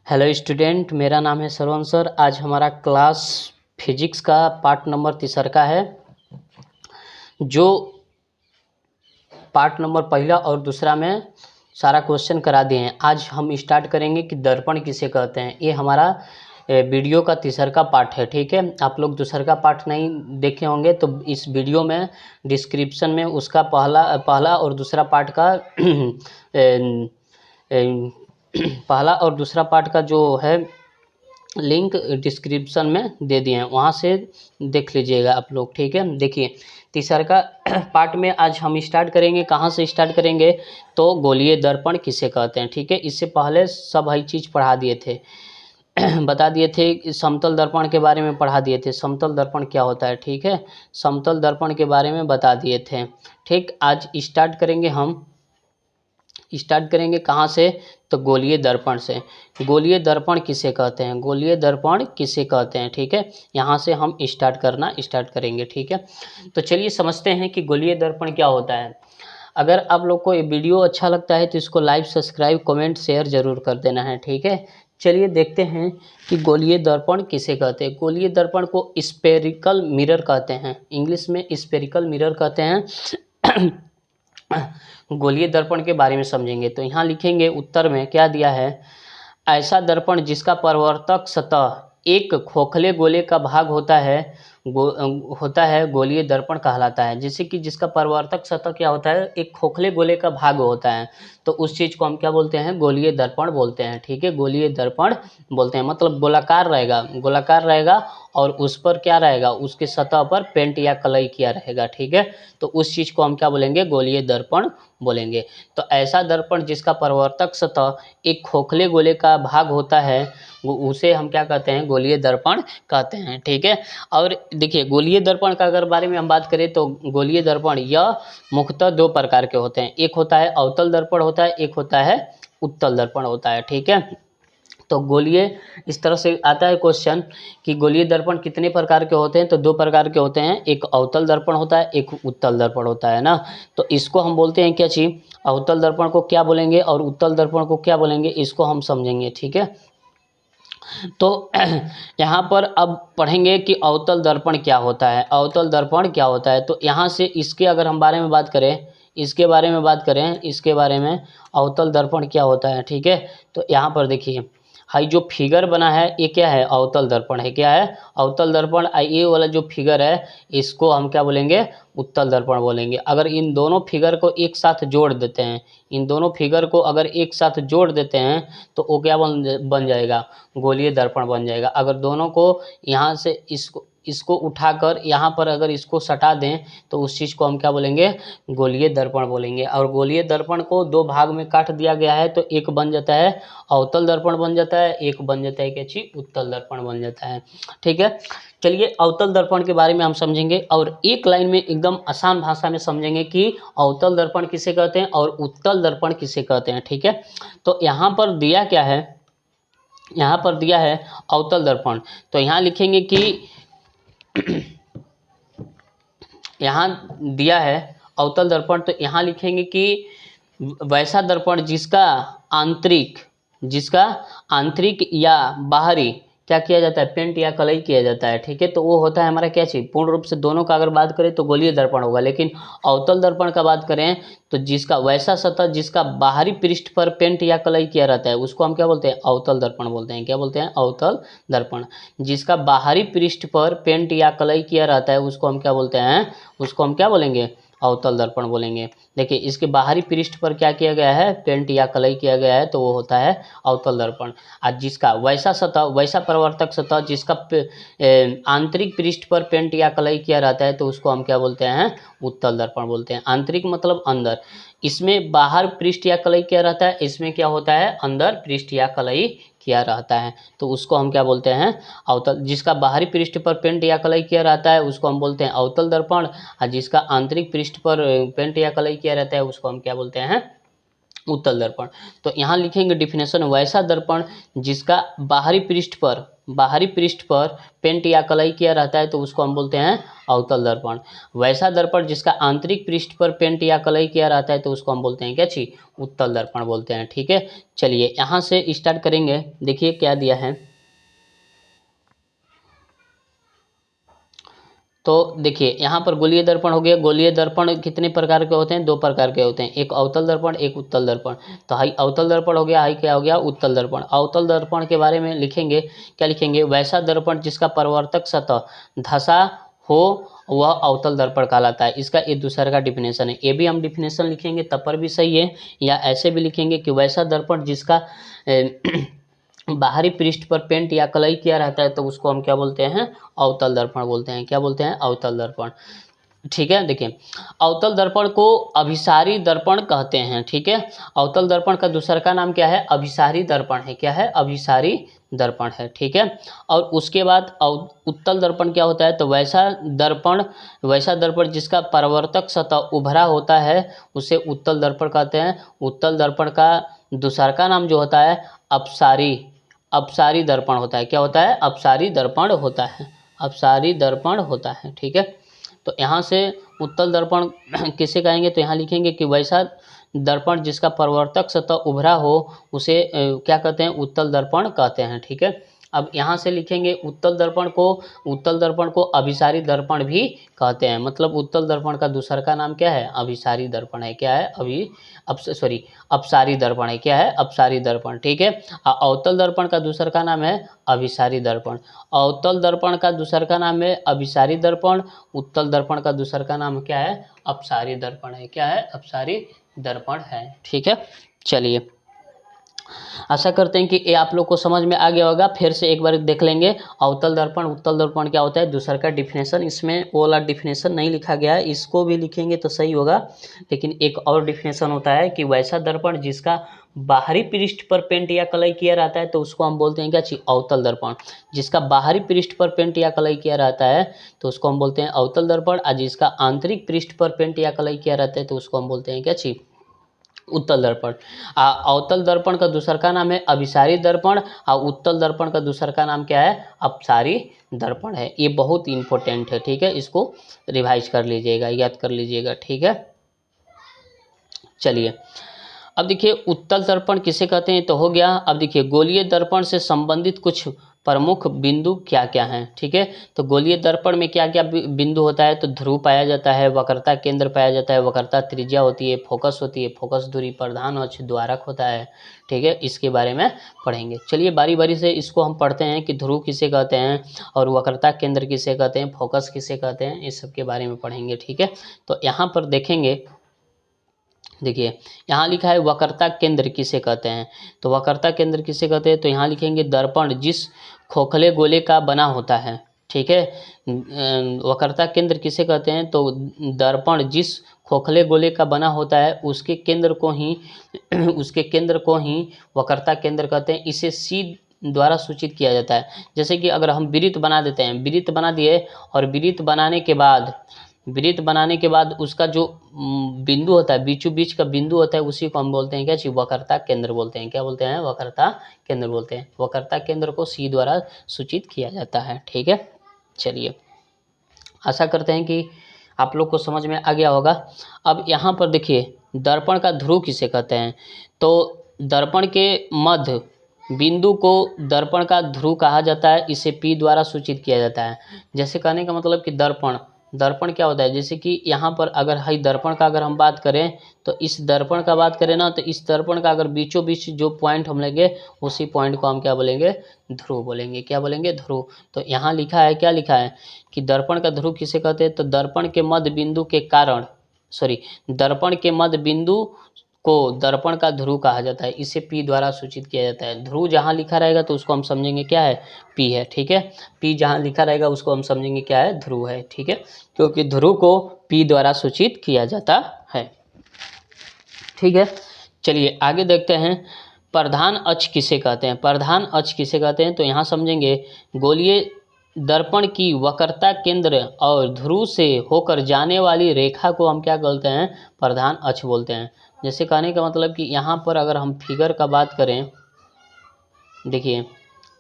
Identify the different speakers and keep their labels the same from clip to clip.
Speaker 1: Hello student, मेरा नाम है सरवण सर। आज हमारा क्लास फिजिक्स का पार्ट नंबर 3 का है। जो पार्ट नंबर पहला और दूसरा में सारा क्वेश्चन करा दिए हैं। आज हम स्टार्ट करेंगे कि दर्पण किसे कहते हैं। ये हमारा वीडियो का 3 का पार्ट है, ठीक है। आप लोग दूसरा का पार्ट नहीं देखे होंगे तो इस वीडियो में डिस्क्रिप्शन में उसका पहला और दूसरा पार्ट का पहला और दूसरा पार्ट का जो है लिंक डिस्क्रिप्शन में दे दिए हैं, वहाँ से देख लीजिएगा आप लोग, ठीक है। देखिए 3 का पार्ट में आज हम स्टार्ट करेंगे। कहाँ से स्टार्ट करेंगे तो गोलीय दर्पण किसे कहते हैं, ठीक है। इससे पहले सब हर चीज़ पढ़ा दिए थे बता दिए थे। समतल दर्पण के बारे में पढ़ा दिए थे, समतल दर्पण क्या होता है, ठीक है। समतल दर्पण के बारे में बता दिए थे, ठीक। आज स्टार्ट करेंगे कहाँ से तो गोलीय दर्पण से। गोलीय दर्पण किसे कहते हैं, गोलीय दर्पण किसे कहते हैं, ठीक है। यहाँ से हम स्टार्ट करेंगे, ठीक है। तो चलिए समझते हैं कि गोलीय दर्पण क्या होता है। अगर आप लोग को ये वीडियो अच्छा लगता है तो इसको लाइक, सब्सक्राइब, कमेंट, शेयर जरूर कर देना है, ठीक है। चलिए देखते हैं कि गोलीय दर्पण किसे कहते हैं। गोलीय दर्पण को स्फेरिकल मिरर कहते हैं, इंग्लिश में स्फेरिकल मिरर कहते हैं। गोलीय दर्पण के बारे में समझेंगे तो यहाँ लिखेंगे उत्तर में क्या दिया है। ऐसा दर्पण जिसका परावर्तक सतह एक खोखले गोले का भाग होता है गोलीय दर्पण कहलाता है। जैसे कि जिसका परावर्तक सतह क्या होता है, एक खोखले गोले का भाग होता है, तो उस चीज़ को हम क्या बोलते हैं, गोलीय दर्पण बोलते हैं, ठीक है। गोलीय दर्पण बोलते हैं, मतलब गोलाकार रहेगा और उस पर क्या रहेगा, उसके सतह पर पेंट या कलई किया रहेगा, ठीक है। तो उस चीज़ को हम क्या बोलेंगे, गोलीय दर्पण बोलेंगे। तो ऐसा दर्पण जिसका परावर्तक सतह एक खोखले गोले का भाग होता है उसे हम क्या कहते हैं, गोलीय दर्पण कहते हैं, ठीक है। और देखिए गोलीय दर्पण का अगर बारे में हम बात करें तो गोलीय दर्पण यह मुख्यतः 2 प्रकार के होते हैं। एक होता है अवतल दर्पण होता है, एक होता है उत्तल दर्पण होता है, ठीक है। तो गोलीय इस तरह से आता है क्वेश्चन कि गोलीय दर्पण कितने प्रकार के होते हैं, तो 2 प्रकार के होते हैं। एक अवतल दर्पण होता है, एक उत्तल दर्पण होता है ना। तो इसको हम बोलते हैं क्या चीज़, अवतल दर्पण को क्या बोलेंगे और उत्तल दर्पण को क्या बोलेंगे, इसको हम समझेंगे, ठीक है। तो यहाँ पर अब पढ़ेंगे कि अवतल दर्पण क्या होता है। अवतल दर्पण क्या होता है तो यहाँ से इसके अगर हम बारे में बात करें, इसके बारे में अवतल दर्पण क्या होता है, ठीक है। तो यहाँ पर देखिए हाई जो फिगर बना है ये क्या है, अवतल दर्पण है। क्या है, अवतल दर्पण। ये वाला जो फिगर है इसको हम क्या बोलेंगे, उत्तल दर्पण बोलेंगे। अगर इन दोनों फिगर को एक साथ जोड़ देते हैं, इन दोनों फिगर को अगर एक साथ जोड़ देते हैं तो वो क्या बन जाएगा, गोलीय दर्पण बन जाएगा। अगर दोनों को यहाँ से इसको उठाकर यहाँ पर अगर इसको सटा दें तो उस चीज़ को हम क्या बोलेंगे, गोलीय दर्पण बोलेंगे। और गोलीय दर्पण को 2 भाग में काट दिया गया है, तो एक बन जाता है अवतल दर्पण बन जाता है, एक बन जाता है क्या चीज, उत्तल दर्पण बन जाता है, ठीक है। चलिए अवतल दर्पण के बारे में हम समझेंगे और एक लाइन में एकदम आसान भाषा में समझेंगे कि अवतल दर्पण किसे कहते हैं और उत्तल दर्पण किसे कहते हैं, ठीक है। तो यहाँ पर दिया क्या है, यहाँ पर दिया है अवतल दर्पण। तो यहाँ लिखेंगे कि यहाँ दिया है अवतल दर्पण, तो यहाँ लिखेंगे कि वैसा दर्पण जिसका आंतरिक या बाहरी क्या किया जाता है, पेंट या कलई किया जाता है, ठीक है। तो वो होता है हमारा क्या चीज़, पूर्ण रूप से दोनों का अगर बात करें तो गोलीय दर्पण होगा। लेकिन अवतल दर्पण का बात करें तो जिसका वैसा सतह जिसका बाहरी पृष्ठ पर पेंट या कलई किया रहता है उसको हम क्या बोलते हैं, अवतल दर्पण बोलते हैं। क्या बोलते हैं, अवतल दर्पण। जिसका बाहरी पृष्ठ पर पेंट या कलई किया रहता है उसको हम क्या बोलते हैं, उसको हम क्या बोलेंगे, अवतल दर्पण बोलेंगे। देखिए इसके बाहरी पृष्ठ पर क्या किया गया है, पेंट या कलई किया गया है, तो वो होता है अवतल दर्पण। आज जिसका वैसा परावर्तक सतह जिसका आंतरिक पृष्ठ पर पेंट या कलई किया रहता है तो उसको हम क्या बोलते हैं, उत्तल दर्पण बोलते हैं। आंतरिक मतलब अंदर, इसमें बाहर पृष्ठ या कलई किया रहता है, इसमें क्या होता है, अंदर पृष्ठ या कलई किया रहता है, तो उसको हम क्या बोलते हैं, अवतल। जिसका बाहरी पृष्ठ पर पेंट या कलई किया रहता है उसको हम बोलते हैं अवतल दर्पण, और जिसका आंतरिक पृष्ठ पर पेंट या कलई किया रहता है उसको हम क्या बोलते हैं, उत्तल दर्पण। तो यहाँ लिखेंगे डिफिनेशन, वैसा दर्पण जिसका बाहरी पृष्ठ पर बाहरी पृष्ठ पर पेंट या कलई किया रहता है तो उसको हम बोलते हैं अवतल दर्पण। वैसा दर्पण जिसका आंतरिक पृष्ठ पर पेंट या कलई किया रहता है तो उसको हम बोलते हैं क्या जी, उत्तल दर्पण बोलते हैं। ठीक है, चलिए यहाँ से स्टार्ट करेंगे। देखिए क्या दिया है, तो देखिए यहाँ पर गोलीय दर्पण हो गया। गोलीय दर्पण कितने प्रकार के होते हैं, दो प्रकार के होते हैं, एक अवतल दर्पण एक उत्तल दर्पण। तो हाई अवतल दर्पण हो गया, हाई क्या हो गया, उत्तल दर्पण। अवतल दर्पण के बारे में लिखेंगे, क्या लिखेंगे, वैसा दर्पण जिसका परावर्तक सतह धसा हो वह अवतल दर्पण कहलाता है। इसका ये दूसरा का डिफिनेशन है। ये भी हम डिफिनेशन लिखेंगे तब पर भी सही है, या ऐसे भी लिखेंगे कि वैसा दर्पण जिसका बाहरी पृष्ठ पर पेंट या कलई किया रहता है तो उसको हम क्या बोलते हैं, अवतल दर्पण बोलते हैं। क्या बोलते हैं, अवतल दर्पण। ठीक है, देखिए अवतल दर्पण को अभिसारी दर्पण कहते हैं। ठीक है, अवतल दर्पण का दूसरा का नाम क्या है, अभिसारी दर्पण है। क्या है, अभिसारी दर्पण है। ठीक है, और उसके बाद उत्तल दर्पण क्या होता है, तो वैसा दर्पण जिसका परावर्तक सतह उभरा होता है उसे उत्तल दर्पण कहते हैं। उत्तल दर्पण का दूसरा का नाम जो होता है अपसारी दर्पण होता है। क्या होता है, अपसारी दर्पण होता है, अपसारी दर्पण होता है। ठीक है, तो यहाँ से उत्तल दर्पण किसे कहेंगे, तो यहाँ लिखेंगे कि वैसा दर्पण जिसका परावर्तक सतह उभरा हो उसे क्या कहते हैं, उत्तल दर्पण कहते हैं। ठीक है, अब यहाँ से लिखेंगे उत्तल दर्पण को अभिसारी दर्पण भी कहते हैं। मतलब उत्तल दर्पण का दूसरा का नाम क्या है, अभिसारी दर्पण है। क्या है, अपसारी दर्पण है। क्या है, अपसारी दर्पण। ठीक है, अवतल दर्पण का दूसरा का नाम है अभिसारी दर्पण। अवतल दर्पण का दूसरा का नाम है अभिसारी दर्पण। उत्तल दर्पण का दूसरा का नाम क्या है, अपसारी दर्पण है। क्या है, अपसारी दर्पण है। ठीक है, चलिए आशा करते हैं कि ये आप लोग को समझ में आ गया होगा। फिर से एक बार देख लेंगे, अवतल दर्पण उत्तल दर्पण क्या होता है, दूसरा का डिफिनेशन। इसमें वो वाला डिफिनेशन नहीं लिखा गया है, इसको भी लिखेंगे तो सही होगा। लेकिन एक और डिफिनेशन होता है कि वैसा दर्पण जिसका बाहरी पृष्ठ पर पेंट या कलई किया रहता है तो उसको हम बोलते हैं क्या, अवतल दर्पण। जिसका बाहरी पृष्ठ पर पेंट या कलई किया रहता है तो उसको हम बोलते हैं अवतल दर्पण, और जिसका आंतरिक पृष्ठ पर पेंट या कलई किया रहता है तो उसको हम बोलते हैं क्या, उत्तल दर्पण। अवतल दर्पण का दूसरा का नाम है अभिसारी दर्पण, और उत्तल दर्पण का दूसरा का नाम क्या है, अपसारी दर्पण है। ये बहुत इंपॉर्टेंट है। ठीक है, इसको रिवाइज कर लीजिएगा, याद कर लीजिएगा। ठीक है, चलिए अब देखिए उत्तल दर्पण किसे कहते हैं तो हो गया। अब देखिए गोलीय दर्पण से संबंधित कुछ प्रमुख बिंदु क्या क्या हैं। ठीक है, तो गोलीय दर्पण में क्या क्या बिंदु होता है, तो ध्रुव पाया जाता है, वक्रता केंद्र पाया जाता है, वक्रता त्रिज्या होती है, फोकस होती है, फोकस दूरी, प्रधान अक्ष, द्वारक होता है। ठीक है, इसके बारे में पढ़ेंगे। चलिए बारी बारी से इसको हम पढ़ते हैं कि ध्रुव किसे कहते हैं और वक्रता केंद्र किसे कहते हैं, फोकस किसे कहते हैं, इस सब के बारे में पढ़ेंगे। ठीक है, तो यहाँ पर देखेंगे, देखिए यहाँ लिखा है वक्रता केंद्र किसे कहते हैं। तो वक्रता केंद्र किसे कहते हैं, तो यहाँ लिखेंगे दर्पण जिस खोखले गोले का बना होता है। ठीक है, वक्रता केंद्र किसे कहते हैं, तो दर्पण जिस खोखले गोले का बना होता है उसके केंद्र को ही वक्रता केंद्र कहते हैं। इसे सी द्वारा सूचित किया जाता है। जैसे कि अगर हम वृत्त बना देते हैं, वृत्त बना दिए और वृत्त बनाने के बाद उसका जो बिंदु होता है, बीचों बीच का बिंदु होता है, उसी को हम बोलते हैं क्या, वक्रता केंद्र बोलते हैं। क्या बोलते हैं, वक्रता केंद्र बोलते हैं। वक्रता केंद्र को सी द्वारा सूचित किया जाता है। ठीक है, चलिए आशा करते हैं कि आप लोग को समझ में आ गया होगा। अब यहाँ पर देखिए दर्पण का ध्रुव किसे कहते हैं, तो दर्पण के मध्य बिंदु को दर्पण का ध्रुव कहा जाता है। इसे पी द्वारा सूचित किया जाता है। जैसे कहने का मतलब कि दर्पण क्या होता है, जैसे कि यहाँ पर अगर हाई दर्पण का अगर हम बात करें तो इस दर्पण का बात करें ना, तो इस दर्पण का अगर बीचों बीच जो पॉइंट हम लेंगे उसी पॉइंट को हम क्या बोलेंगे, ध्रुव बोलेंगे। क्या बोलेंगे, ध्रुव। तो यहाँ लिखा है, क्या लिखा है कि दर्पण का ध्रुव किसे कहते हैं, तो दर्पण के मध्य बिंदु को दर्पण का ध्रुव कहा जाता है। इसे पी द्वारा सूचित किया जाता है। ध्रुव जहाँ लिखा रहेगा तो उसको हम समझेंगे क्या है, पी है। ठीक है, पी जहाँ लिखा रहेगा उसको हम समझेंगे क्या है, ध्रुव है। ठीक है, क्योंकि ध्रुव को पी द्वारा सूचित किया जाता है। ठीक है, चलिए आगे देखते हैं प्रधान अक्ष किसे कहते हैं। प्रधान अक्ष किसे कहते हैं, तो यहाँ समझेंगे गोलीय दर्पण की वक्रता केंद्र और ध्रुव से होकर जाने वाली रेखा को हम क्या बोलते हैं, प्रधान अक्ष बोलते हैं। जैसे कहने का मतलब कि यहाँ पर अगर हम फिगर का बात करें, देखिए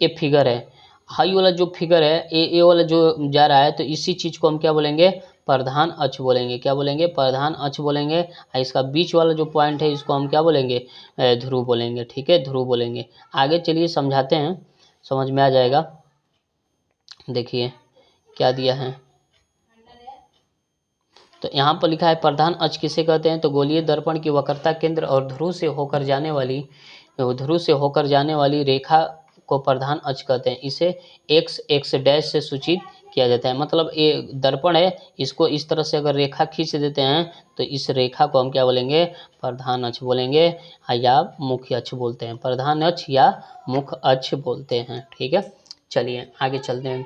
Speaker 1: ये फिगर है हाई वाला जो फिगर है, ए वाला जो जा रहा है, तो इसी चीज़ को हम क्या बोलेंगे, प्रधान अक्ष बोलेंगे। क्या बोलेंगे, प्रधान अक्ष बोलेंगे। इसका बीच वाला जो पॉइंट है इसको हम क्या बोलेंगे, ध्रुव बोलेंगे। ठीक है, ध्रुव बोलेंगे। आगे चलिए समझाते हैं, समझ में आ जाएगा। देखिए क्या दिया है, तो यहाँ पर लिखा है प्रधान अक्ष किसे कहते हैं, तो गोलीय दर्पण की वक्रता केंद्र और ध्रुव से होकर जाने वाली रेखा को प्रधान अक्ष कहते हैं। इसे x डैश से सूचित किया जाता है। मतलब ये दर्पण है, इसको इस तरह से अगर रेखा खींच देते हैं तो इस रेखा को हम क्या बोलेंगे, प्रधान अक्ष बोलेंगे, या मुख्य अक्ष बोलते हैं। प्रधान अक्ष या मुख्य अक्ष बोलते हैं। ठीक है, चलिए आगे चलते हैं।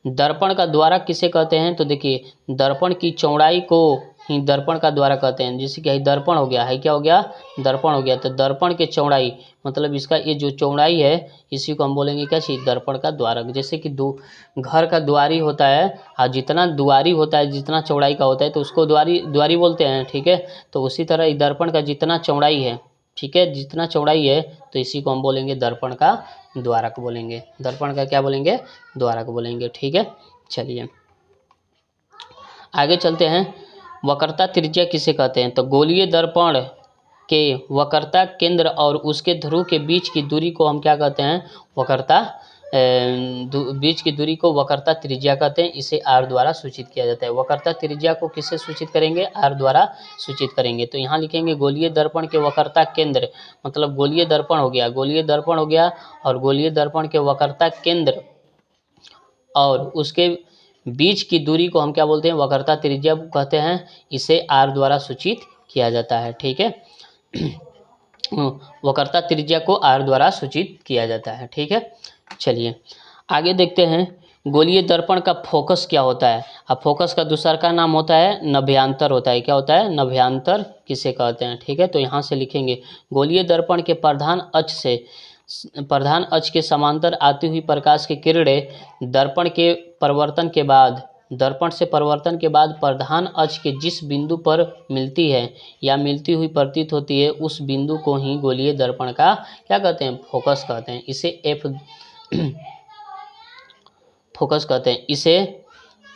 Speaker 1: दर्पण का द्वारा किसे कहते हैं, तो देखिए दर्पण की चौड़ाई को ही दर्पण का द्वारा कहते हैं। जैसे कि दर्पण हो गया है, क्या हो गया, दर्पण हो गया। तो दर्पण के चौड़ाई मतलब इसका ये जो चौड़ाई है इसी को हम बोलेंगे क्या चीज, दर्पण का द्वारक। जैसे कि घर का द्वारी होता है, और जितना द्वारी होता है, जितना चौड़ाई का होता है तो उसको द्वारी बोलते हैं। ठीक है, तो उसी तरह दर्पण का जितना चौड़ाई है, ठीक है, जितना चौड़ाई है तो इसी को हम बोलेंगे दर्पण का द्वारक बोलेंगे। दर्पण का क्या बोलेंगे, द्वारक बोलेंगे। ठीक है, चलिए आगे चलते हैं। वक्रता त्रिज्या किसे कहते हैं, तो गोलीय दर्पण के वक्रता केंद्र और उसके ध्रुव के बीच की दूरी को हम क्या कहते हैं, वक्रता बीच की दूरी को वक्रता त्रिज्या कहते हैं। इसे r द्वारा सूचित किया जाता है। वक्रता त्रिज्या को किससे सूचित करेंगे, r द्वारा सूचित करेंगे। तो यहाँ लिखेंगे गोलीय दर्पण के वक्रता केंद्र, मतलब गोलीय दर्पण हो गया, गोलीय दर्पण हो गया, और गोलीय दर्पण के वक्रता केंद्र और उसके बीच की दूरी को हम क्या बोलते हैं, वक्रता त्रिज्या कहते हैं। इसे r द्वारा सूचित किया जाता है। ठीक है, वक्रता त्रिज्या को r द्वारा सूचित किया जाता है। ठीक है, चलिए आगे देखते हैं। गोलीय दर्पण का फोकस क्या होता है, अब फोकस का दूसरा का नाम होता है नभ्यांतर होता है। क्या होता है, नभ्यांतर किसे कहते हैं। ठीक है, तो यहाँ से लिखेंगे गोलीय दर्पण के प्रधान अक्ष के समांतर आती हुई प्रकाश की किरणें दर्पण के परिवर्तन के बाद, दर्पण से परिवर्तन के बाद प्रधान अक्ष के जिस बिंदु पर मिलती है या मिलती हुई प्रतीत होती है, उस बिंदु को ही गोलीय दर्पण का क्या कहते हैं, फोकस कहते हैं। इसे एफ फोकस कहते हैं। इसे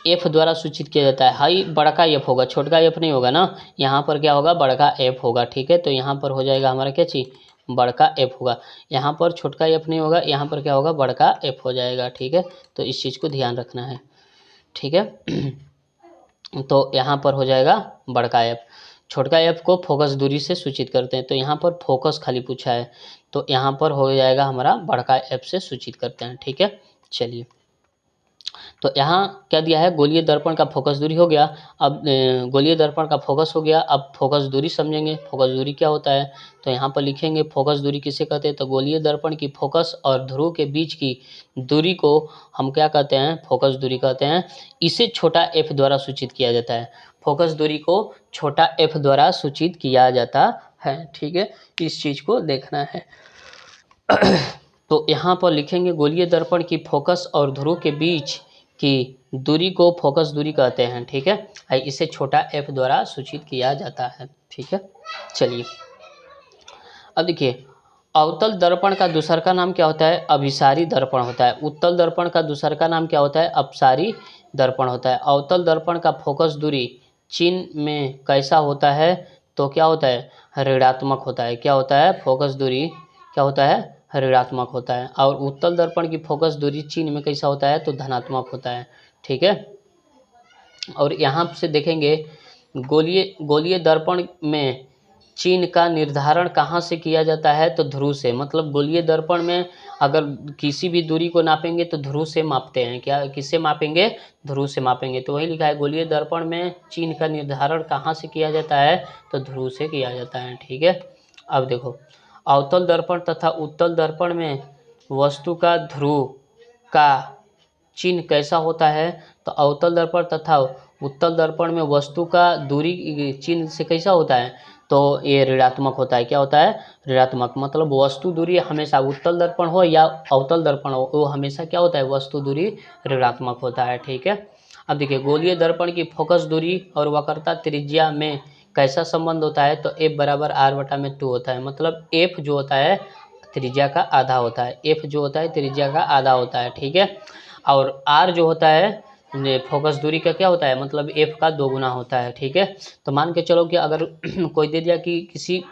Speaker 1: एफ द्वारा सूचित किया जाता है। हाई बड़का एफ होगा, छोटका एफ नहीं होगा ना, यहाँ पर क्या होगा, बड़का एफ होगा। ठीक है, तो यहाँ पर हो जाएगा हमारा क्या चीज, बड़का एफ होगा। यहाँ पर छोटका एफ नहीं होगा, यहाँ पर क्या होगा, बड़का एफ हो जाएगा। ठीक है, तो इस चीज़ को ध्यान रखना है। ठीक है, तो यहाँ पर हो जाएगा बड़का एफ। छोटका एफ को फोकस दूरी से सूचित करते हैं, तो यहाँ पर फोकस खाली पूछा है, तो यहाँ पर हो जाएगा हमारा बड़का एफ से सूचित करते हैं। ठीक है, चलिए तो यहाँ क्या दिया है, गोलीय दर्पण का फोकस दूरी हो गया। अब गोलीय दर्पण का फोकस हो गया, अब फोकस दूरी समझेंगे। फोकस दूरी क्या होता है, तो यहाँ पर लिखेंगे फोकस दूरी किसे कहते हैं, तो गोलीय दर्पण की फोकस और ध्रुव के बीच की दूरी को हम क्या कहते हैं, फोकस दूरी कहते हैं। इसे छोटा एफ द्वारा सूचित किया जाता है। फोकस दूरी को छोटा एफ द्वारा सूचित किया जाता है। ठीक है, इस चीज़ को देखना है। तो यहाँ पर लिखेंगे गोलीय दर्पण की फोकस और ध्रुव के बीच की दूरी को फोकस दूरी कहते हैं। ठीक है, इसे छोटा एफ द्वारा सूचित किया जाता है। ठीक है, चलिए अब देखिए अवतल दर्पण का दूसरा का नाम क्या होता है, अभिसारी दर्पण होता है। उत्तल दर्पण का दूसरा का नाम क्या होता है, अपसारी दर्पण होता है। अवतल दर्पण का फोकस दूरी चिन्ह में कैसा होता है, तो क्या होता है, ऋणात्मक होता है। क्या होता है, फोकस दूरी क्या होता है, ऋणात्मक होता है। और उत्तल दर्पण की फोकस दूरी चिन्ह में कैसा होता है, तो धनात्मक होता है। ठीक है, और यहाँ से देखेंगे गोलीय दर्पण में चिन्ह का निर्धारण कहाँ से किया जाता है, तो ध्रुव से। मतलब गोलीय दर्पण में अगर किसी भी दूरी को नापेंगे तो ध्रुव से मापते हैं। क्या, किससे मापेंगे, ध्रुव से मापेंगे। तो वही लिखा है गोलीय दर्पण में चिन्ह का निर्धारण कहाँ से किया जाता है, तो ध्रुव से किया जाता है। ठीक है, अब देखो अवतल दर्पण तथा उत्तल दर्पण में वस्तु का ध्रुव का चिन्ह कैसा होता है, तो अवतल दर्पण तथा उत्तल दर्पण में वस्तु का दूरी चिन्ह से कैसा होता है, तो ये ऋणात्मक होता है। क्या होता है, ऋणात्मक। मतलब वस्तु दूरी हमेशा उत्तल दर्पण हो या अवतल दर्पण हो, वो हमेशा क्या होता है, वस्तु दूरी ऋणात्मक होता है। ठीक है, अब देखिए गोलीय दर्पण की फोकस दूरी और वक्रता त्रिज्या में कैसा संबंध होता है, तो एफ बराबर r/2 होता है। मतलब एफ जो होता है त्रिज्या का आधा होता है। एफ जो होता है त्रिज्या का आधा होता है, ठीक है। और आर जो होता है फोकस दूरी का क्या होता है, मतलब एफ का 2 गुना होता है, ठीक है। तो मान के चलो कि अगर कोई दे दिया कि किसी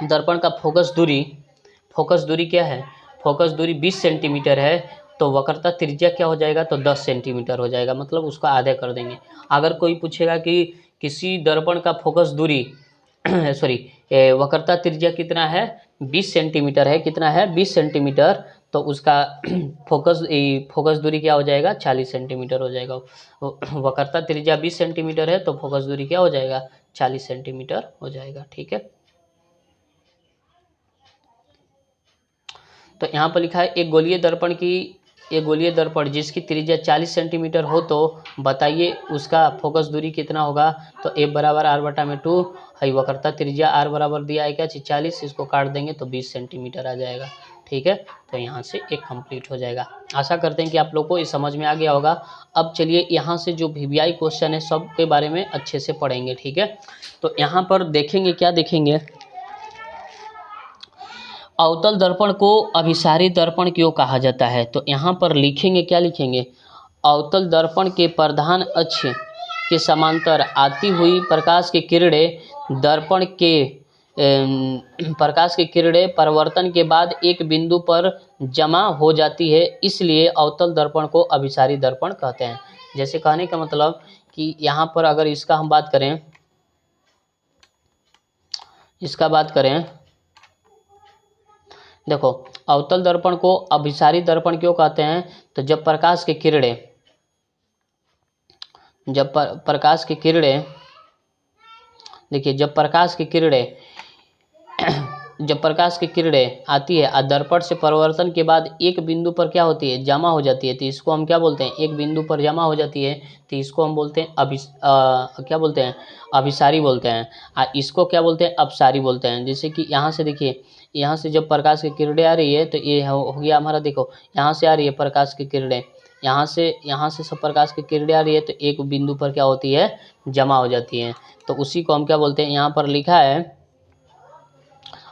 Speaker 1: दर्पण का फोकस दूरी क्या है, फोकस दूरी 20 सेंटीमीटर है, तो वक्रता त्रिज्या क्या हो जाएगा, तो 10 सेंटीमीटर हो जाएगा, मतलब उसका आधा कर देंगे। अगर कोई पूछेगा कि किसी दर्पण का फोकस दूरी सॉरी वक्रता त्रिज्या कितना है, 20 सेंटीमीटर है, कितना है 20 सेंटीमीटर, तो उसका फोकस दूरी क्या हो जाएगा, 40 सेंटीमीटर हो जाएगा। वक्रता त्रिज्या 20 सेंटीमीटर है, तो फोकस दूरी क्या हो जाएगा, 40 सेंटीमीटर हो जाएगा, ठीक है। तो यहाँ पर लिखा है एक गोलीय दर्पण जिसकी त्रिज्या 40 सेंटीमीटर हो तो बताइए उसका फोकस दूरी कितना होगा। तो एफ बराबर आर बटा में 2 है, वक्रता त्रिज्या आर बराबर दिया है क्या 40, इसको काट देंगे तो 20 सेंटीमीटर आ जाएगा, ठीक है। तो यहाँ से एक कंप्लीट हो जाएगा। आशा करते हैं कि आप लोग को ये समझ में आ गया होगा। अब चलिए यहाँ से जो वीवीआई क्वेश्चन है सब के बारे में अच्छे से पढ़ेंगे, ठीक है। तो यहाँ पर देखेंगे, क्या देखेंगे, अवतल दर्पण को अभिसारी दर्पण क्यों कहा जाता है। तो यहाँ पर लिखेंगे, क्या लिखेंगे, अवतल दर्पण के प्रधान अक्ष के समांतर आती हुई प्रकाश की किरणें परावर्तन के बाद एक बिंदु पर जमा हो जाती है, इसलिए अवतल दर्पण को अभिसारी दर्पण कहते हैं। जैसे कहने का मतलब कि यहाँ पर अगर इसका हम बात करें, देखो अवतल दर्पण को अभिसारी दर्पण क्यों कहते हैं, तो जब प्रकाश की किरणें देखिए जब प्रकाश की किरणें आती है और दर्पण से परावर्तन के बाद एक बिंदु पर क्या होती है, जमा हो जाती है, तो इसको हम क्या बोलते हैं, एक बिंदु पर जमा हो जाती है, तो इसको हम बोलते हैं क्या बोलते हैं, अभिसारी बोलते हैं। और इसको क्या बोलते हैं, अपसारी बोलते हैं। जैसे कि यहाँ से देखिए, यहाँ से जब प्रकाश की किरणें आ रही है तो ये हो गया हमारा, देखो यहाँ से आ रही है प्रकाश की किरणें, यहाँ से सब प्रकाश की किरणें आ रही है, तो एक बिंदु पर क्या होती है, जमा हो जाती है, तो उसी को हम क्या बोलते हैं। यहाँ पर लिखा है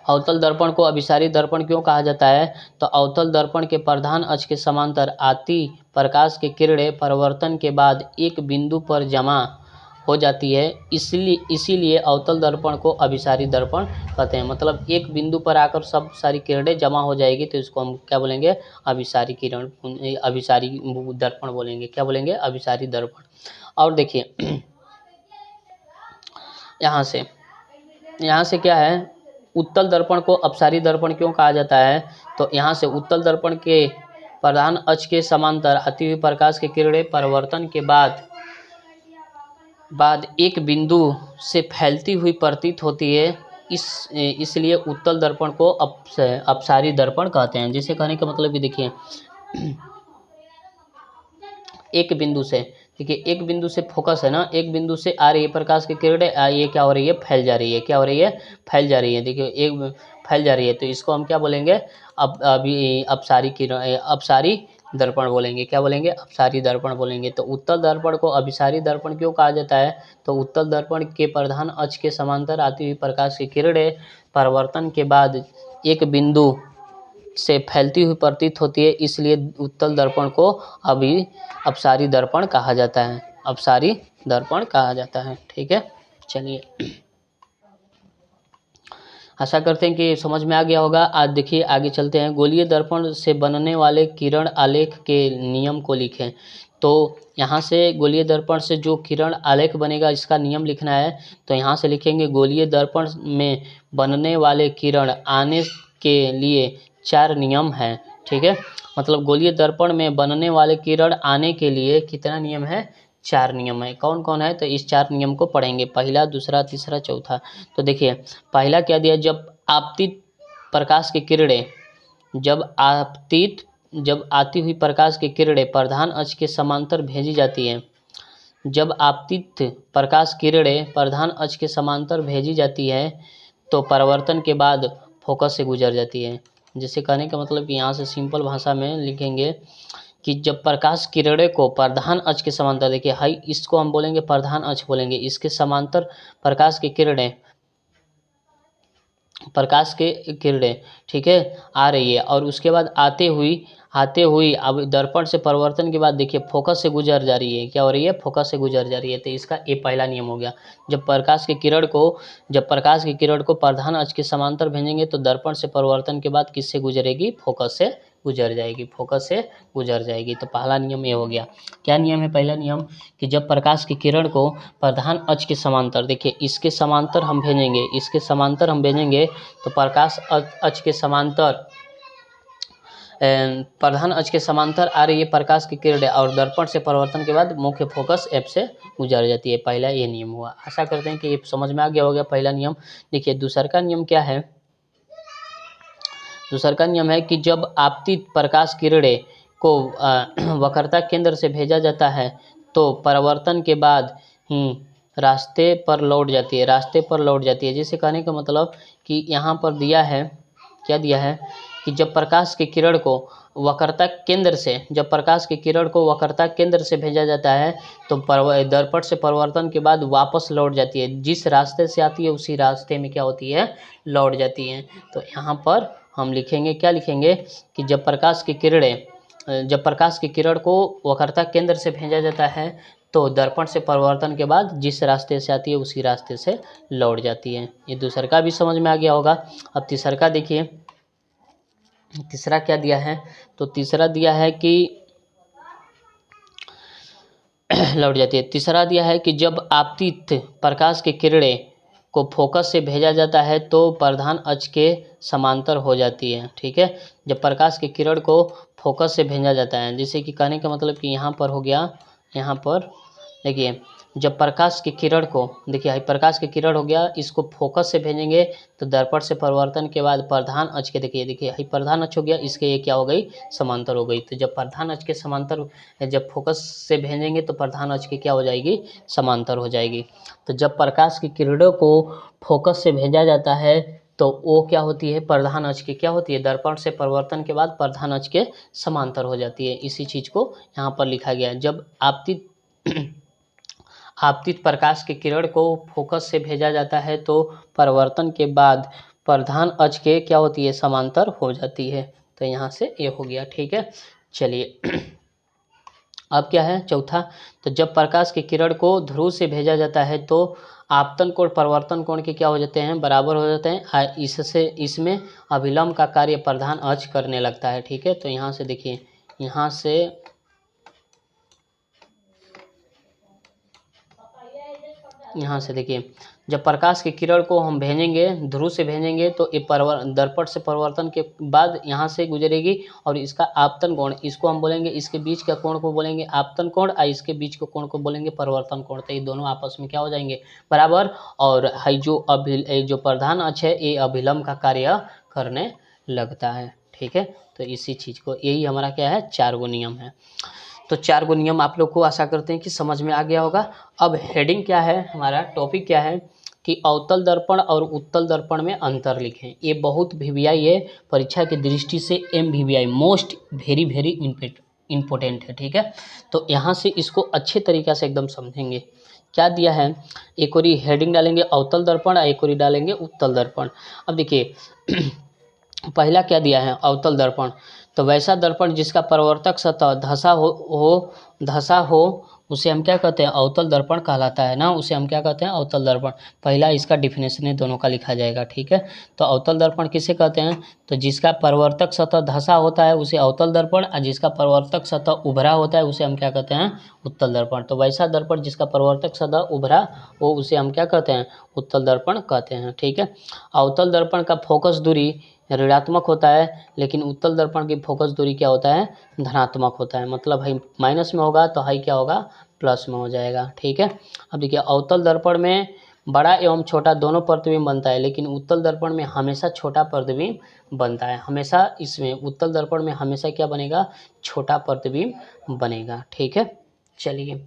Speaker 1: अवतल दर्पण को अभिसारी दर्पण क्यों कहा जाता है, तो अवतल दर्पण के प्रधान अक्ष के समांतर आती प्रकाश की किरणें परावर्तन के बाद एक बिंदु पर जमा हो जाती है, इसीलिए अवतल दर्पण को अभिसारी दर्पण कहते हैं। मतलब एक बिंदु पर आकर सब सारी किरणें जमा हो जाएगी, तो इसको हम क्या बोलेंगे, अभिसारी दर्पण बोलेंगे, क्या बोलेंगे, अभिसारी दर्पण। और देखिए यहाँ से क्या है, उत्तल दर्पण को अपसारी दर्पण क्यों कहा जाता है, तो यहाँ से उत्तल दर्पण के प्रधान अक्ष के समांतर आती हुई प्रकाश की किरणें परावर्तन के बाद एक बिंदु से फैलती हुई प्रतीत होती है, इसलिए उत्तल दर्पण को अपसारी दर्पण कहते हैं। जिसे कहने का मतलब कि देखिए एक बिंदु से फोकस है ना, एक बिंदु से आ रही है प्रकाश की किरणें, ये क्या हो रही है, फैल जा रही है, देखिए एक फैल जा रही है, तो इसको हम क्या बोलेंगे, अपसारी दर्पण बोलेंगे, क्या बोलेंगे, अपसारी दर्पण बोलेंगे। तो उत्तल दर्पण को अभिसारी दर्पण क्यों कहा जाता है, तो उत्तल दर्पण के प्रधान अक्ष के समांतर आती हुई प्रकाश की किरणें परावर्तन के बाद एक बिंदु से फैलती हुई प्रतीत होती है, इसलिए उत्तल दर्पण को अपसारी दर्पण कहा जाता है, ठीक है। चलिए आशा करते हैं कि समझ में आ गया होगा। आज देखिए आगे चलते हैं, गोलीय दर्पण से बनने वाले किरण आलेख के नियम को लिखें। तो यहाँ से गोलीय दर्पण से जो किरण आलेख बनेगा इसका नियम लिखना है। तो यहाँ से लिखेंगे गोलीय दर्पण में बनने वाले किरण आने के लिए 4 नियम हैं, ठीक है। मतलब गोलीय दर्पण में बनने वाले किरण आने के लिए कितना नियम है, 4 नियम है। कौन कौन है, तो इस 4 नियम को पढ़ेंगे, पहला, दूसरा, तीसरा, चौथा। तो देखिए पहला क्या दिया, जब आती हुई प्रकाश की किरणें प्रधान अक्ष के समांतर भेजी जाती हैं, जब आपतित प्रकाश किरणें प्रधान अक्ष के समांतर भेजी जाती है तो परावर्तन के बाद फोकस से गुजर जाती है। जिसे कहने का मतलब कि यहाँ से सिंपल भाषा में लिखेंगे कि जब प्रकाश किरणें को प्रधान अक्ष के समांतर, देखिए हाई, इसको हम बोलेंगे प्रधान अक्ष बोलेंगे, इसके समांतर प्रकाश की किरणें प्रकाश के किरणें, ठीक है, आ रही है और उसके बाद आते हुई अब दर्पण से परिवर्तन के बाद देखिए फोकस से गुजर जा रही है, क्या हो रही है, फोकस से गुजर जा रही है। तो इसका ये पहला नियम हो गया। जब प्रकाश की किरण को प्रधान अक्ष के समांतर भेजेंगे तो दर्पण से परिवर्तन के बाद किससे गुजरेगी, फोकस से गुजर जाएगी, फोकस से गुजर जाएगी। तो पहला नियम ये हो गया। क्या नियम है पहला नियम, कि जब प्रकाश की किरण को प्रधान अक्ष के समांतर, देखिए इसके समांतर हम भेजेंगे, तो प्रकाश अक्ष के समांतर, प्रधान अक्ष के समांतर आ रही है प्रकाश की किरणें और दर्पण से परिवर्तन के बाद मुख्य फोकस एफ से गुजर जाती है। पहला ये नियम हुआ। आशा करते हैं कि ये समझ में आ गया होगा पहला नियम। देखिए दूसरा का नियम क्या है, दूसरा का नियम है कि जब आपतित प्रकाश किरणें को वक्रता केंद्र से भेजा जाता है तो परिवर्तन के बाद ही रास्ते पर लौट जाती है। जैसे कहने का मतलब कि यहाँ पर दिया है, क्या दिया है, कि जब प्रकाश की किरण को वक्रता केंद्र से भेजा जाता है तो दर्पण से परिवर्तन के बाद वापस लौट जाती है। जिस रास्ते से आती है उसी रास्ते में क्या होती है, लौट जाती है। तो यहाँ पर हम लिखेंगे, क्या लिखेंगे, कि जब प्रकाश की किरण को वक्रता केंद्र से भेजा जाता है तो दर्पण से परिवर्तन के बाद जिस रास्ते से आती है उसी रास्ते से लौट जाती है। ये दूसरा का भी समझ में आ गया होगा। अब तीसरा का देखिए, तीसरा क्या दिया है, तो तीसरा दिया है कि लौट जाती है। तीसरा दिया है कि जब आपतित प्रकाश की किरणें को फोकस से भेजा जाता है तो प्रधान अक्ष के समांतर हो जाती है, ठीक है। जब प्रकाश की किरण को फोकस से भेजा जाता है, जैसे कि कहने का मतलब कि यहाँ पर हो गया, यहाँ पर देखिए जब प्रकाश की किरण को, देखिए प्रकाश की किरण हो गया, इसको फोकस से भेजेंगे तो दर्पण से परिवर्तन के बाद प्रधान अक्ष के, देखिए प्रधान अक्ष हो गया, इसके ये क्या हो गई, समांतर हो गई। तो जब प्रधान अक्ष के समांतर, जब फोकस से भेजेंगे तो प्रधान अक्ष की क्या हो जाएगी, समांतर हो जाएगी। तो जब प्रकाश की किरणों को फोकस से भेजा जाता है तो वो क्या होती है, प्रधान अक्ष की क्या होती है, दर्पण से परिवर्तन के बाद प्रधान अक्ष के समांतर हो जाती है। इसी चीज को यहाँ पर लिखा गया है। जब आपतित प्रकाश की किरण को फोकस से भेजा जाता है तो परिवर्तन के बाद प्रधान अक्ष के क्या होती है, समांतर हो जाती है। तो यहाँ से ये हो गया, ठीक है। चलिए अब क्या है चौथा, तो जब प्रकाश की किरण को ध्रुव से भेजा जाता है तो आपतन कोण परिवर्तन कोण के क्या हो जाते हैं, बराबर हो जाते हैं। इसमें अभिलंब का कार्य प्रधान अक्ष करने लगता है, ठीक है। तो यहाँ से देखिए, यहाँ से देखिए जब प्रकाश की किरण को हम भेजेंगे, ध्रुव से भेजेंगे तो ये दर्पण से परिवर्तन के बाद यहाँ से गुजरेगी और इसका आपतन कोण, इसको हम बोलेंगे, इसके बीच का कोण को बोलेंगे आपतन कोण और इसके बीच के कोण को बोलेंगे परिवर्तन कोण। तो ये दोनों आपस में क्या हो जाएंगे, बराबर। और है जो प्रधान अक्ष है ये अभिलंब का कार्य करने लगता है, ठीक है। तो इसी चीज को, यही हमारा क्या है, 4 गो नियम है। तो 4 गो नियम आप लोग को आशा करते हैं कि समझ में आ गया होगा। अब हेडिंग क्या है, हमारा टॉपिक क्या है कि अवतल दर्पण और उत्तल दर्पण में अंतर लिखें। ये बहुत वीवीआई है, परीक्षा की दृष्टि से MVVI मोस्ट वेरी इम्पोर्टेंट है, ठीक है। तो यहाँ से इसको अच्छे तरीक़ा से एकदम समझेंगे। क्या दिया है, एक और हेडिंग डालेंगे अवतल दर्पण, एक और डालेंगे उत्तल दर्पण। अब देखिए पहला क्या दिया है, अवतल दर्पण। तो वैसा दर्पण जिसका परावर्तक सतह धसा हो उसे हम क्या कहते हैं, अवतल दर्पण कहलाता है ना, उसे हम क्या कहते हैं, अवतल दर्पण। पहला इसका डिफिनेशन है, दोनों का लिखा जाएगा, ठीक है। तो अवतल दर्पण किसे कहते हैं, तो जिसका परावर्तक सतह धसा होता है उसे अवतल दर्पण, और जिसका परावर्तक सतह उभरा होता है उसे हम क्या कहते हैं, उत्तल दर्पण। तो वैसा दर्पण जिसका परावर्तक सतह उभरा हो उसे हम क्या कहते हैं, उत्तल दर्पण कहते हैं, ठीक है। अवतल दर्पण का फोकस दूरी ऋणात्मक होता है, लेकिन उत्तल दर्पण की फोकस दूरी क्या होता है, धनात्मक होता है। मतलब हाई माइनस में होगा तो हाई क्या होगा, प्लस में हो जाएगा, ठीक है। अब देखिए अवतल दर्पण में बड़ा एवं छोटा दोनों प्रतिबिंब बनता है, लेकिन उत्तल दर्पण में हमेशा छोटा प्रतिबिंब बनता है। हमेशा इसमें उत्तल दर्पण में हमेशा क्या बनेगा, छोटा प्रतिबिंब बनेगा, ठीक है। चलिए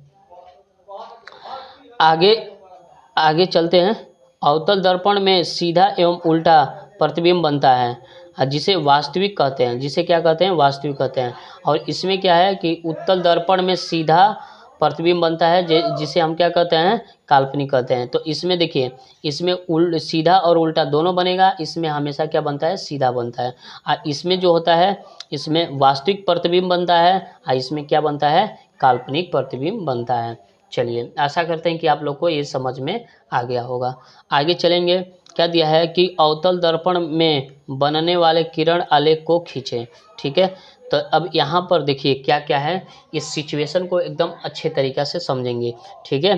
Speaker 1: आगे चलते हैं। अवतल दर्पण में सीधा एवं उल्टा प्रतिबिंब बनता है जिसे वास्तविक कहते हैं, जिसे क्या कहते हैं, वास्तविक कहते हैं। और इसमें क्या है कि उत्तल दर्पण में सीधा प्रतिबिंब बनता है जिसे हम क्या कहते हैं, काल्पनिक कहते हैं। तो इसमें देखिए, इसमें सीधा और उल्टा दोनों बनेगा, इसमें हमेशा क्या बनता है, सीधा बनता है। और इसमें जो होता है, इसमें वास्तविक प्रतिबिंब बनता है और इसमें क्या बनता है, काल्पनिक प्रतिबिंब बनता है। चलिए, आशा करते हैं कि आप लोग को ये समझ में आ गया होगा। आगे चलेंगे, क्या दिया है कि अवतल दर्पण में बनने वाले किरण आलेख को खींचें। ठीक है, तो अब यहाँ पर देखिए क्या क्या है, इस सिचुएशन को एकदम अच्छे तरीक़े से समझेंगे। ठीक है,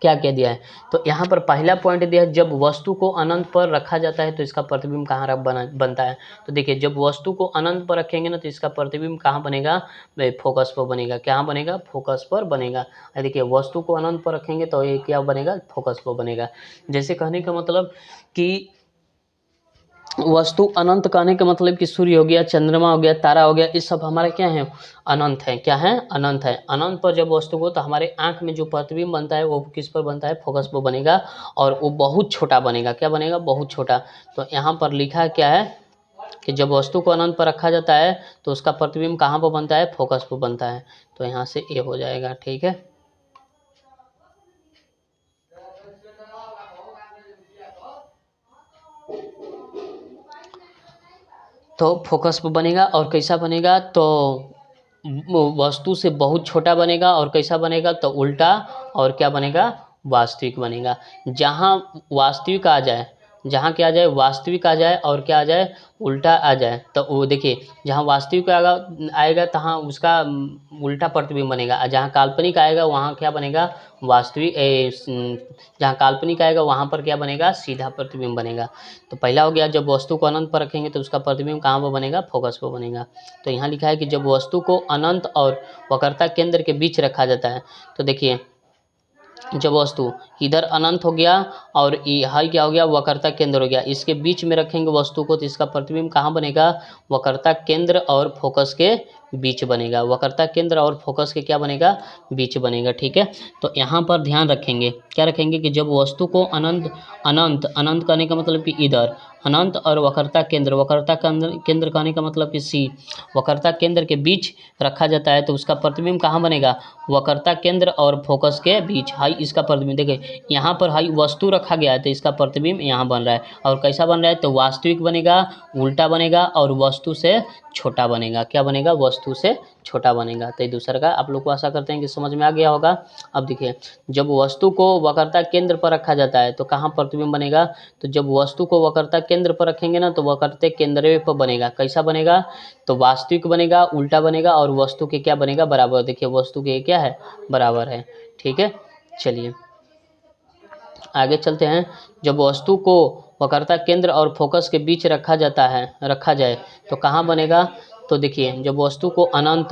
Speaker 1: क्या क्या दिया है, तो यहाँ पर पहला पॉइंट दिया है, जब वस्तु को अनंत पर रखा जाता है तो इसका प्रतिबिंब कहाँ बनता है। तो देखिए, जब वस्तु को अनंत पर रखेंगे ना तो इसका प्रतिबिंब कहाँ बनेगा, फोकस पर बनेगा। कहाँ बनेगा, फोकस पर बनेगा। देखिए, वस्तु को अनंत पर रखेंगे तो ये क्या बनेगा, फोकस पर बनेगा। जैसे कहने का मतलब कि वस्तु अनंत कहने का मतलब कि सूर्य हो गया, चंद्रमा हो गया, तारा हो गया, ये सब हमारा क्या है, अनंत है। क्या है, अनंत है। अनंत पर जब वस्तु को, तो हमारे आंख में जो प्रतिबिंब बनता है वो किस पर बनता है, फोकस पर बनेगा, और वो बहुत छोटा बनेगा। क्या बनेगा, बहुत छोटा। तो यहाँ पर लिखा क्या है कि जब वस्तु को अनंत पर रखा जाता है तो उसका प्रतिबिंब कहाँ पर बनता है, फोकस पर बनता है। तो यहाँ से ये हो जाएगा। ठीक है, तो फोकस पर बनेगा और कैसा बनेगा, तो वस्तु से बहुत छोटा बनेगा, और कैसा बनेगा, तो उल्टा, और क्या बनेगा, वास्तविक बनेगा। जहाँ वास्तविक आ जाए, जहाँ क्या आ जाए, वास्तविक आ जाए, और क्या आ जाए, उल्टा आ जाए, तो वो देखिए, जहाँ वास्तविक आएगा तहाँ उसका उल्टा प्रतिबिंब बनेगा, और जहाँ काल्पनिक आएगा वहाँ क्या बनेगा, वास्तविक। जहाँ काल्पनिक आएगा वहाँ पर क्या बनेगा, सीधा प्रतिबिंब बनेगा। तो पहला हो गया, जब वस्तु को अनंत पर रखेंगे तो उसका प्रतिबिंब कहाँ पर बनेगा, फोकस पर बनेगा। तो यहाँ लिखा है कि जब वस्तु को अनंत और वक्रता केंद्र के बीच रखा जाता है, तो देखिए, जब वस्तु इधर अनंत हो गया और हाई क्या हो गया, वक्रता केंद्र हो गया, इसके बीच में रखेंगे वस्तु को तो इसका प्रतिबिंब कहाँ बनेगा, वक्रता केंद्र और फोकस के बीच बनेगा। वक्रता केंद्र और फोकस के क्या बनेगा, बीच बनेगा। ठीक है, तो यहाँ पर ध्यान रखेंगे, क्या रखेंगे कि जब वस्तु को अनंत अनंत अनंत कहने का मतलब कि इधर अनंत, और वक्रता केंद्र कहने का मतलब कि सी, वक्रता केंद्र के बीच रखा जाता है तो उसका प्रतिबिंब कहाँ बनेगा, वक्रता केंद्र और फोकस के बीच। हाई इसका प्रतिबिंब देखिए, यहाँ पर हाई वस्तु रखा गया है तो इसका प्रतिबिंब यहाँ बन रहा है, और कैसा बन रहा है, तो वास्तविक बनेगा, उल्टा बनेगा, और वस्तु से छोटा बनेगा। क्या बनेगा, वस्तु से छोटा बनेगा। तो दूसरा का आप लोग को आशा करते हैं कि समझ में आ गया होगा। अब देखिए, जब वस्तु को वक्रता केंद्र पर रखा जाता है तो कहाँ प्रतिबिंब बनेगा, तो जब वस्तु को वक्रता केंद्र पर रखेंगे ना तो वक्रता केंद्र पर बनेगा। कैसा बनेगा, तो वास्तविक बनेगा, उल्टा बनेगा, और वस्तु के क्या बनेगा, बराबर। देखिए, वस्तु के क्या है, बराबर है। ठीक है, चलिए आगे चलते हैं। जब वस्तु को वक्रता केंद्र और फोकस के बीच रखा जाए तो कहाँ बनेगा, तो देखिए, जब वस्तु को अनंत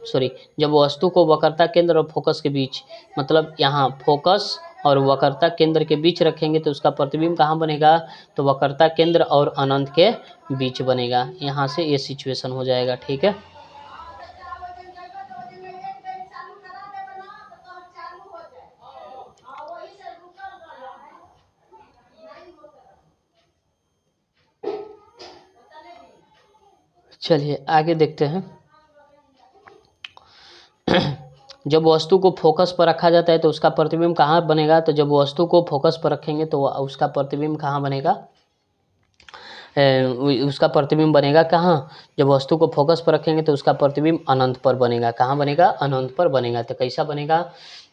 Speaker 1: सॉरी, जब वस्तु को वक्रता केंद्र और फोकस के बीच, मतलब यहाँ फोकस और वक्रता केंद्र के बीच रखेंगे तो उसका प्रतिबिंब कहाँ बनेगा, तो वक्रता केंद्र और अनंत के बीच बनेगा। यहाँ से ये सिचुएशन हो जाएगा। ठीक है, चलिए आगे देखते हैं। जब वस्तु को फोकस पर रखा जाता है तो उसका प्रतिबिंब कहाँ बनेगा, तो जब वस्तु को फोकस पर रखेंगे तो उसका प्रतिबिंब कहाँ बनेगा, उसका प्रतिबिंब बनेगा कहाँ, जब वस्तु को फोकस पर रखेंगे तो उसका प्रतिबिंब अनंत पर बनेगा। कहाँ बनेगा, अनंत पर बनेगा। तो कैसा बनेगा,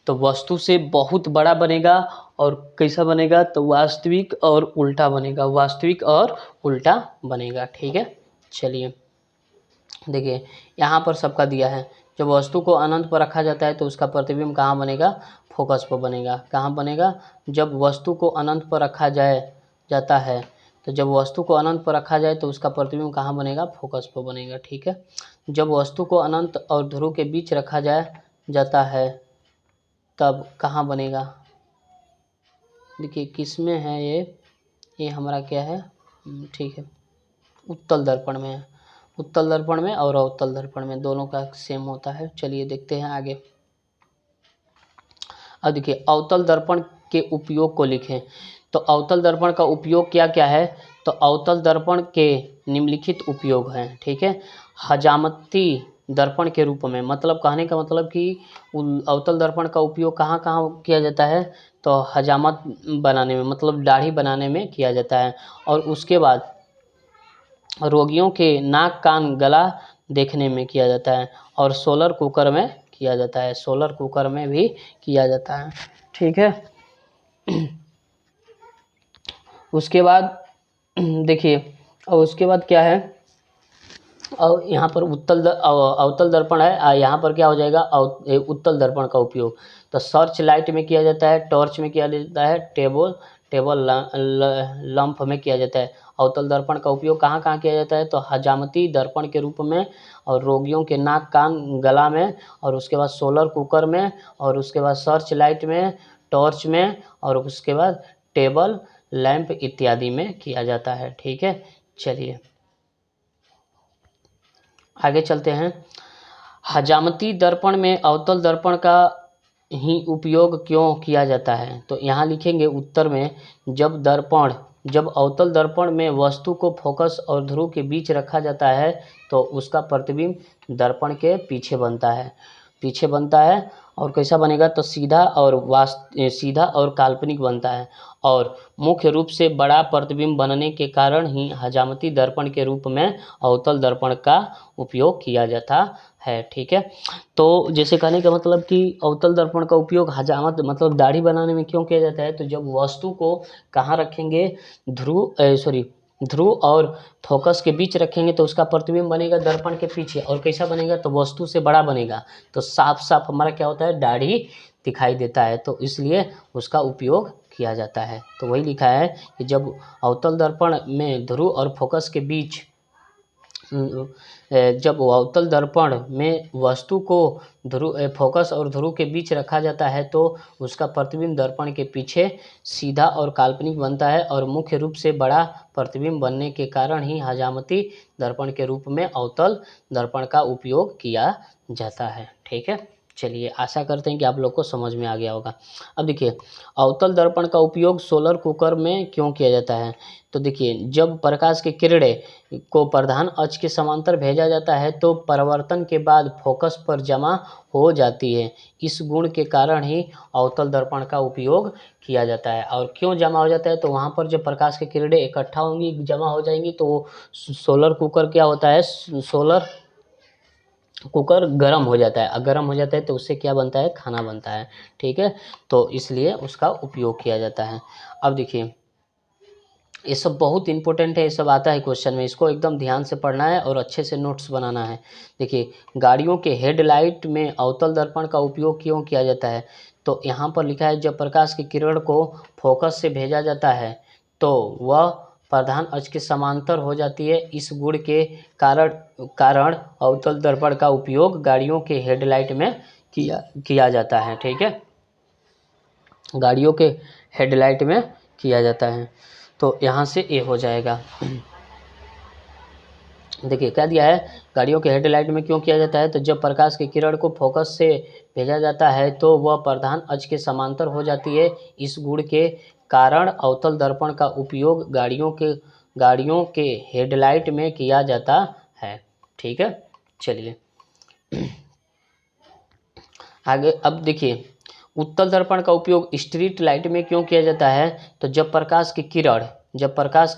Speaker 1: तो वस्तु से बहुत बड़ा बनेगा, और कैसा बनेगा, तो वास्तविक और उल्टा बनेगा, वास्तविक और उल्टा बनेगा। ठीक है, चलिए देखिए, यहाँ पर सबका दिया है, जब वस्तु को अनंत पर रखा जाता है तो उसका प्रतिबिंब कहाँ बनेगा, फोकस पर बनेगा। कहाँ बनेगा, जब वस्तु को अनंत पर रखा जाता है, तो जब वस्तु को अनंत पर रखा जाए तो उसका प्रतिबिंब कहाँ बनेगा, फोकस पर बनेगा। ठीक है, जब वस्तु को अनंत और ध्रुव के बीच रखा जाता है तब कहाँ बनेगा, देखिए किस में है ये हमारा क्या है, ठीक है, उत्तल दर्पण में है। उत्तल दर्पण में और अवतल दर्पण में दोनों का सेम होता है। चलिए देखते हैं आगे। अब देखिए, अवतल दर्पण के उपयोग को लिखें। तो अवतल दर्पण का उपयोग क्या क्या है, तो अवतल दर्पण के निम्नलिखित उपयोग हैं। ठीक है, हजामती दर्पण के रूप में, मतलब कहने का मतलब कि अवतल दर्पण का उपयोग कहाँ कहाँ किया जाता है, तो हजामत बनाने में, मतलब दाढ़ी बनाने में किया जाता है। और उसके बाद रोगियों के नाक कान गला देखने में किया जाता है, और सोलर कुकर में किया जाता है, सोलर कुकर में भी किया जाता है। ठीक है। उसके बाद देखिए, और उसके बाद क्या है, और यहाँ पर अवतल दर्पण है, यहाँ पर क्या हो जाएगा, उत्तल दर्पण का उपयोग तो सर्च लाइट में किया जाता है, टॉर्च में किया जाता है, टेबल लैंप में किया जाता है। अवतल दर्पण का उपयोग कहाँ कहाँ किया जाता है, तो हजामती दर्पण के रूप में, और रोगियों के नाक कान गला में, और उसके बाद सोलर कुकर में, और उसके बाद सर्च लाइट में, टॉर्च में, और उसके बाद टेबल लैंप इत्यादि में किया जाता है। ठीक है, चलिए आगे चलते हैं। हजामती दर्पण में अवतल दर्पण का ही उपयोग क्यों किया जाता है, तो यहाँ लिखेंगे उत्तर में, जब अवतल दर्पण में वस्तु को फोकस और ध्रुव के बीच रखा जाता है तो उसका प्रतिबिंब दर्पण के पीछे बनता है, और कैसा बनेगा, तो सीधा और काल्पनिक बनता है, और मुख्य रूप से बड़ा प्रतिबिंब बनने के कारण ही हजामती दर्पण के रूप में अवतल दर्पण का उपयोग किया जाता है। ठीक है, तो जैसे कहने का मतलब कि अवतल दर्पण का उपयोग हजामत मतलब दाढ़ी बनाने में क्यों किया जाता है, तो जब वस्तु को कहाँ रखेंगे, ध्रुव और फोकस के बीच रखेंगे तो उसका प्रतिबिंब बनेगा दर्पण के पीछे, और कैसा बनेगा, तो वस्तु से बड़ा बनेगा, तो साफ साफ हमारा क्या होता है, दाढ़ी दिखाई देता है, तो इसलिए उसका उपयोग किया जाता है। तो वही लिखा है कि जब अवतल दर्पण में ध्रुव और फोकस के बीच जब अवतल दर्पण में वस्तु को फोकस और ध्रुव के बीच रखा जाता है तो उसका प्रतिबिंब दर्पण के पीछे सीधा और काल्पनिक बनता है, और मुख्य रूप से बड़ा प्रतिबिंब बनने के कारण ही हजामती दर्पण के रूप में अवतल दर्पण का उपयोग किया जाता है। ठीक है, चलिए आशा करते हैं कि आप लोग को समझ में आ गया होगा। अब देखिए, अवतल दर्पण का उपयोग सोलर कुकर में क्यों किया जाता है, तो देखिए, जब प्रकाश की किरणें को प्रधान अक्ष के समांतर भेजा जाता है तो परावर्तन के बाद फोकस पर जमा हो जाती है। इस गुण के कारण ही अवतल दर्पण का उपयोग किया जाता है। और क्यों जमा हो जाता है, तो वहाँ पर जब प्रकाश की किरणें इकट्ठा होंगी, जमा हो जाएंगी, तो सोलर कुकर क्या होता है, सोलर कुकर गर्म हो जाता है, और गर्म हो जाता है तो उससे क्या बनता है, खाना बनता है। ठीक है, तो इसलिए उसका उपयोग किया जाता है। अब देखिए, ये सब बहुत इंपॉर्टेंट है, ये सब आता है क्वेश्चन में, इसको एकदम ध्यान से पढ़ना है और अच्छे से नोट्स बनाना है। देखिए, गाड़ियों के हेडलाइट में अवतल दर्पण का उपयोग क्यों किया जाता है, तो यहाँ पर लिखा है, जब प्रकाश की किरण को फोकस से भेजा जाता है तो वह प्रधान अक्ष के समांतर हो जाती है। इस गुण के कारण अवतल दर्पण का उपयोग गाड़ियों के हेडलाइट में किया जाता है। ठीक है, गाड़ियों के हेडलाइट में किया जाता है, तो यहाँ से ए हो जाएगा। देखिए क्या दिया है, गाड़ियों के हेडलाइट में क्यों किया जाता है, तो जब प्रकाश की किरण को फोकस से भेजा जाता है तो वह प्रधान अक्ष के समांतर हो जाती है। इस गुण के कारण अवतल दर्पण का उपयोग गाड़ियों के हेडलाइट में किया जाता है। ठीक है, चलिए आगे। अब देखिए, उत्तल दर्पण का उपयोग स्ट्रीट लाइट में क्यों किया जाता है, तो जब प्रकाश की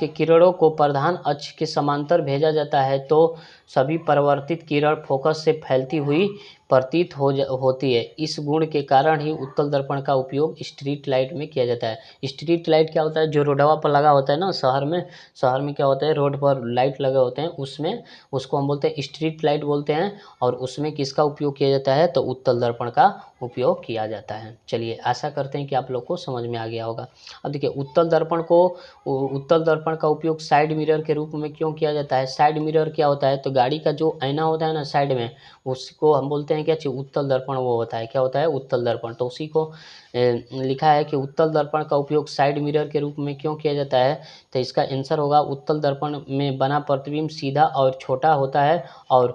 Speaker 1: किरणों को प्रधान अक्ष के समांतर भेजा जाता है तो सभी परावर्तित किरण फोकस से फैलती हुई प्रतीत होती है। इस गुण के कारण ही उत्तल दर्पण का उपयोग स्ट्रीट लाइट में किया जाता है। स्ट्रीट लाइट क्या होता है, जो रोडवा पर लगा होता है ना, शहर में क्या होता है, रोड पर लाइट लगे होते हैं, उसमें उसको हम बोलते हैं स्ट्रीट लाइट बोलते हैं, और उसमें किसका उपयोग किया जाता है, तो उत्तल दर्पण का उपयोग किया जाता है। चलिए आशा करते हैं कि आप लोग को समझ में आ गया होगा। अब देखिए, उत्तल दर्पण का उपयोग साइड मिरर के रूप में क्यों किया जाता है। साइड मिरर क्या होता है, तो गाड़ी का जो आईना होता है ना साइड में, उसको हम बोलते हैं क्या चीज़, उत्तल दर्पण वो होता है, क्या होता है, उत्तल दर्पण। तो उसी को लिखा है कि उत्तल दर्पण का उपयोग साइड मिरर के रूप में क्यों किया जाता है, तो इसका आंसर होगा, उत्तल दर्पण में बना प्रतिबिंब सीधा और छोटा होता है, और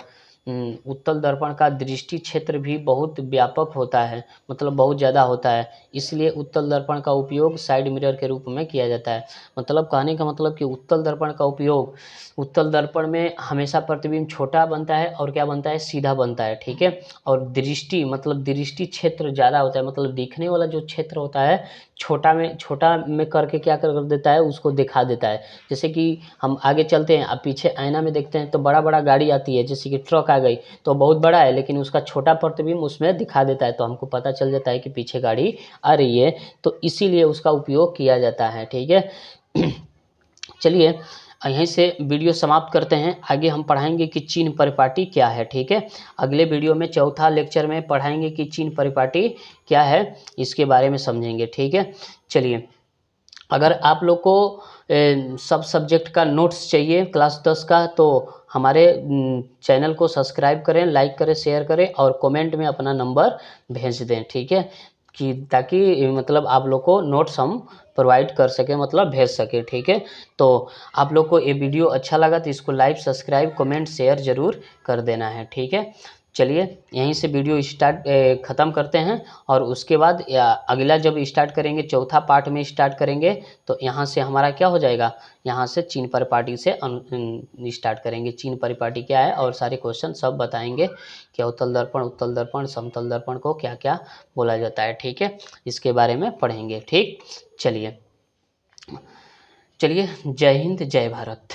Speaker 1: उत्तल दर्पण का दृष्टि क्षेत्र भी बहुत व्यापक होता है, मतलब बहुत ज़्यादा होता है, इसलिए उत्तल दर्पण का उपयोग साइड मिरर के रूप में किया जाता है। मतलब कहने का मतलब कि उत्तल दर्पण का उपयोग, उत्तल दर्पण में हमेशा प्रतिबिंब छोटा बनता है और क्या बनता है, सीधा बनता है, ठीक है। और दृष्टि मतलब दृष्टि क्षेत्र ज़्यादा होता है, मतलब दिखने वाला जो क्षेत्र होता है छोटा में करके क्या कर देता है, उसको दिखा देता है। जैसे कि हम आगे चलते हैं, अब पीछे आईना में देखते हैं तो बड़ा बड़ा गाड़ी आती है, जैसे कि ट्रक आ गई तो बहुत बड़ा है, लेकिन उसका छोटा प्रतिबिंब उसमें दिखा देता है, तो हमको पता चल जाता है कि पीछे गाड़ी आ रही है, तो इसीलिए उसका उपयोग किया जाता है, ठीक है। चलिए यहीं से वीडियो समाप्त करते हैं, आगे हम पढ़ाएंगे कि चिन्ह परिपाटी क्या है, ठीक है। अगले वीडियो में चौथा लेक्चर में पढ़ाएंगे कि चिन्ह परिपाटी क्या है, इसके बारे में समझेंगे, ठीक है। चलिए, अगर आप लोग को सब सब्जेक्ट का नोट्स चाहिए क्लास 10 का, तो हमारे चैनल को सब्सक्राइब करें, लाइक करें, शेयर करें और कमेंट में अपना नंबर भेज दें, ठीक है, कि ताकि मतलब आप लोग को नोट्स हम प्रोवाइड कर सकें, मतलब भेज सकें, ठीक है। तो आप लोग को ये वीडियो अच्छा लगा तो इसको लाइक, सब्सक्राइब, कमेंट, शेयर ज़रूर कर देना है, ठीक है। चलिए यहीं से वीडियो ख़त्म करते हैं, और उसके बाद अगला जब स्टार्ट करेंगे, चौथा पार्ट में स्टार्ट करेंगे, तो यहाँ से हमारा क्या हो जाएगा, यहाँ से चिन्ह परिपाटी से स्टार्ट करेंगे। चिन्ह परिपाटी क्या है और सारे क्वेश्चन सब बताएंगे कि उत्तल दर्पण, समतल दर्पण को क्या क्या बोला जाता है, ठीक है, इसके बारे में पढ़ेंगे, ठीक। चलिए, जय हिंद, जय भारत।